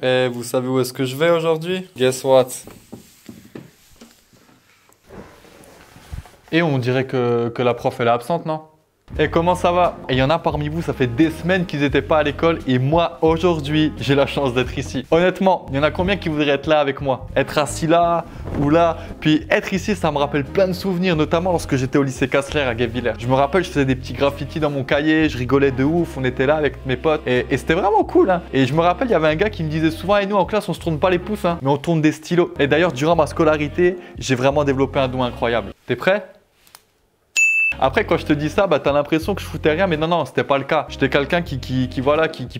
Eh, vous savez où est-ce que je vais aujourd'hui? Guess what? Et on dirait que la prof elle est absente, non? Et comment ça va? Et il y en a parmi vous, ça fait des semaines qu'ils n'étaient pas à l'école et moi aujourd'hui j'ai la chance d'être ici. Honnêtement, il y en a combien qui voudraient être là avec moi? Être assis là ou là? Puis être ici, ça me rappelle plein de souvenirs, notamment lorsque j'étais au lycée Kassler à Guebwiller. Je me rappelle, je faisais des petits graffitis dans mon cahier, je rigolais de ouf, on était là avec mes potes et c'était vraiment cool, hein. Et je me rappelle, il y avait un gars qui me disait souvent, et nous en classe on se tourne pas les pouces, hein, mais on tourne des stylos. Et d'ailleurs, durant ma scolarité, j'ai vraiment développé un don incroyable. T'es prêt? Après, quand je te dis ça, bah, t'as l'impression que je foutais rien, mais non, c'était pas le cas. J'étais quelqu'un qui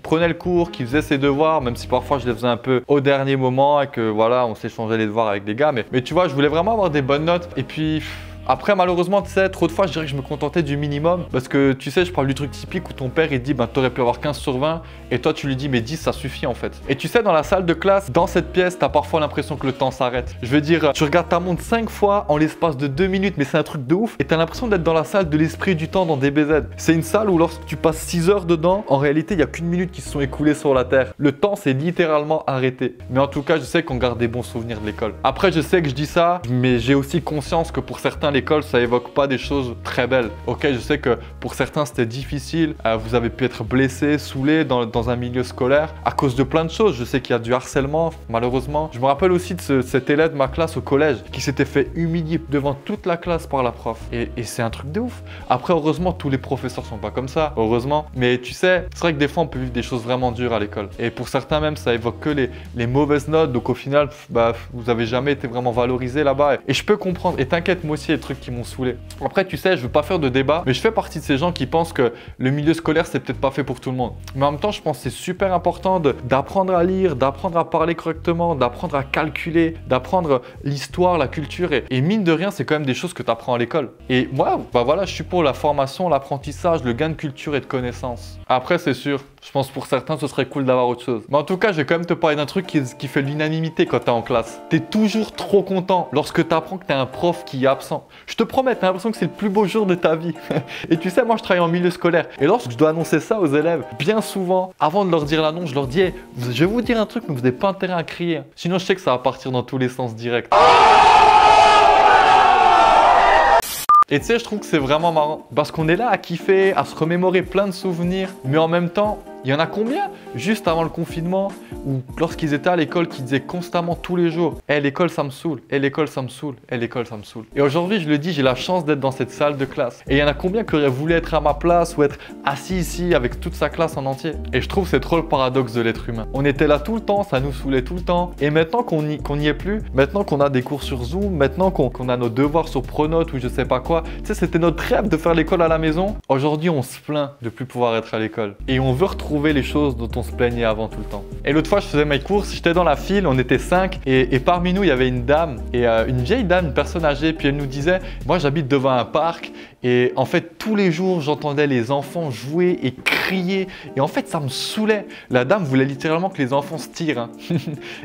prenait le cours, qui faisait ses devoirs, même si parfois je les faisais un peu au dernier moment et que voilà, on s'échangeait les devoirs avec des gars. Mais tu vois, je voulais vraiment avoir des bonnes notes. Et puis, après, malheureusement, tu sais, trop de fois, je dirais que je me contentais du minimum. Parce que, tu sais, je parle du truc typique où ton père, il dit, ben, t'aurais pu avoir 15 sur 20. Et toi, tu lui dis, mais 10, ça suffit, en fait. Et tu sais, dans la salle de classe, dans cette pièce, t'as parfois l'impression que le temps s'arrête. Je veux dire, tu regardes ta montre 5 fois en l'espace de 2 minutes, mais c'est un truc de ouf. Et t'as l'impression d'être dans la salle de l'esprit du temps dans DBZ. C'est une salle où lorsque tu passes 6 heures dedans, en réalité, il n'y a qu'une minute qui se sont écoulées sur la Terre. Le temps s'est littéralement arrêté. Mais en tout cas, je sais qu'on garde des bons souvenirs de l'école. Après, je sais que je dis ça, mais j'ai aussi conscience que pour certains, l'école, ça évoque pas des choses très belles. Ok, je sais que pour certains c'était difficile, vous avez pu être blessé, saoulé dans un milieu scolaire à cause de plein de choses. Je sais qu'il y a du harcèlement, malheureusement. Je me rappelle aussi de cet élève de ma classe au collège qui s'était fait humilier devant toute la classe par la prof. Et c'est un truc de ouf. Après, heureusement, tous les professeurs sont pas comme ça, heureusement. Mais tu sais, c'est vrai que des fois on peut vivre des choses vraiment dures à l'école. Et pour certains même, ça évoque que les mauvaises notes. Donc au final, bah, vous avez jamais été vraiment valorisé là-bas. Et je peux comprendre. Et t'inquiète, moi aussi, il y a des trucs qui m'ont saoulé. Après, tu sais, je veux pas faire de débat, mais je fais partie de ces gens qui pensent que le milieu scolaire, c'est peut-être pas fait pour tout le monde. Mais en même temps, je pense que c'est super important d'apprendre à lire, d'apprendre à parler correctement, d'apprendre à calculer, d'apprendre l'histoire, la culture. Et mine de rien, c'est quand même des choses que tu apprends à l'école. Et moi, bah voilà, je suis pour la formation, l'apprentissage, le gain de culture et de connaissances. Après, c'est sûr, je pense pour certains, ce serait cool d'avoir autre chose. Mais en tout cas, je vais quand même te parler d'un truc qui fait l'unanimité quand tu es en classe. Tu es toujours trop content lorsque tu apprends que tu as un prof qui est absent. Je te promets, tu as l'impression que c'est le plus beau jour de ta vie. Et tu sais, moi, je travaille en milieu scolaire. Et lorsque je dois annoncer ça aux élèves, bien souvent, avant de leur dire l'annonce, je leur dis hey, je vais vous dire un truc, mais vous n'avez pas intérêt à crier. Sinon, je sais que ça va partir dans tous les sens directs. Et tu sais, je trouve que c'est vraiment marrant parce qu'on est là à kiffer, à se remémorer plein de souvenirs, mais en même temps, il y en a combien juste avant le confinement ou lorsqu'ils étaient à l'école qui disaient constamment tous les jours « Eh, l'école ça me saoule, eh, l'école ça me saoule, eh, l'école ça me saoule ». Et aujourd'hui, je le dis, j'ai la chance d'être dans cette salle de classe. Et il y en a combien qui auraient voulu être à ma place ou être assis ici avec toute sa classe en entier. Et je trouve que c'est trop le paradoxe de l'être humain. On était là tout le temps, ça nous saoulait tout le temps. Et maintenant qu'on n'y est plus, maintenant qu'on a des cours sur Zoom, maintenant qu'on a nos devoirs sur Pronote ou je sais pas quoi, tu sais, c'était notre rêve de faire l'école à la maison. Aujourd'hui, on se plaint de plus pouvoir être à l'école. Et on veut retrouver les choses dont on se plaignait avant tout le temps. Et l'autre fois, je faisais mes courses, j'étais dans la file, on était 5 et parmi nous, il y avait une dame et une vieille dame, une personne âgée, puis elle nous disait, moi j'habite devant un parc et en fait tous les jours, j'entendais les enfants jouer et crier et en fait ça me saoulait. La dame voulait littéralement que les enfants se tirent. Hein.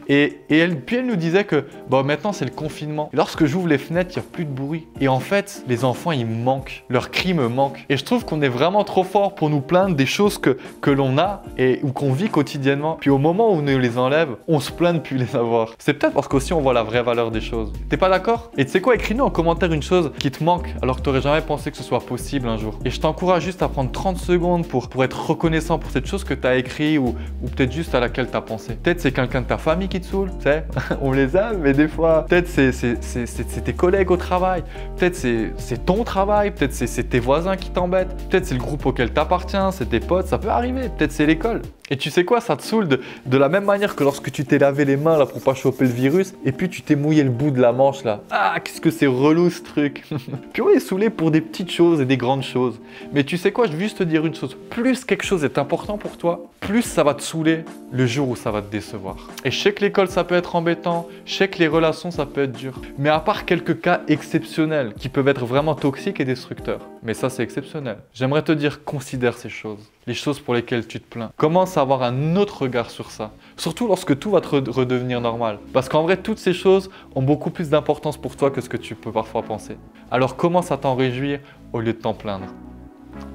Puis elle nous disait que bon, maintenant c'est le confinement. Et lorsque j'ouvre les fenêtres, il n'y a plus de bruit. Et en fait, les enfants, ils me manquent. Leurs cris me manquent. Et je trouve qu'on est vraiment trop fort pour nous plaindre des choses que l'on a ou qu'on vit quotidiennement. Puis au moment où on nous les enlève, on se plaint de plus les avoir. C'est peut-être parce qu'aussi on voit la vraie valeur des choses. T'es pas d'accord? Et tu sais quoi, écris-nous en commentaire une chose qui te manque alors que t'aurais jamais pensé que ce soit possible un jour. Et je t'encourage juste à prendre 30 secondes pour être reconnaissant pour cette chose que t'as écrit ou peut-être juste à laquelle t'as pensé. Peut-être c'est quelqu'un de ta famille qui te saoule, tu sais, on les aime, mais des fois, peut-être c'est tes collègues au travail, peut-être c'est ton travail, peut-être c'est tes voisins qui t'embêtent, peut-être c'est le groupe auquel t'appartiens, c'est tes potes, ça peut arriver, peut-être c'est l'école. Et tu sais quoi, ça te saoule de la même manière que lorsque tu t'es lavé les mains là pour pas choper le virus et puis tu t'es mouillé le bout de la manche là. Ah, qu'est-ce que c'est relou ce truc. Puis on est saoulé pour des petites choses et des grandes choses. Mais tu sais quoi, je veux juste te dire une chose. Plus quelque chose est important pour toi, plus ça va te saouler le jour où ça va te décevoir. Et je sais que l'école ça peut être embêtant, je sais que les relations ça peut être dur. Mais à part quelques cas exceptionnels qui peuvent être vraiment toxiques et destructeurs, mais ça c'est exceptionnel, j'aimerais te dire considère ces choses. Les choses pour lesquelles tu te plains. Commence à avoir un autre regard sur ça. Surtout lorsque tout va te redevenir normal. Parce qu'en vrai, toutes ces choses ont beaucoup plus d'importance pour toi que ce que tu peux parfois penser. Alors commence à t'en réjouir au lieu de t'en plaindre.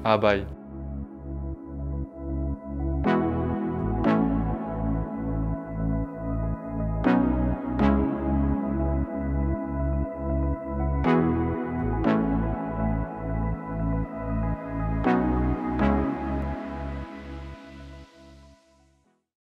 Ah bye.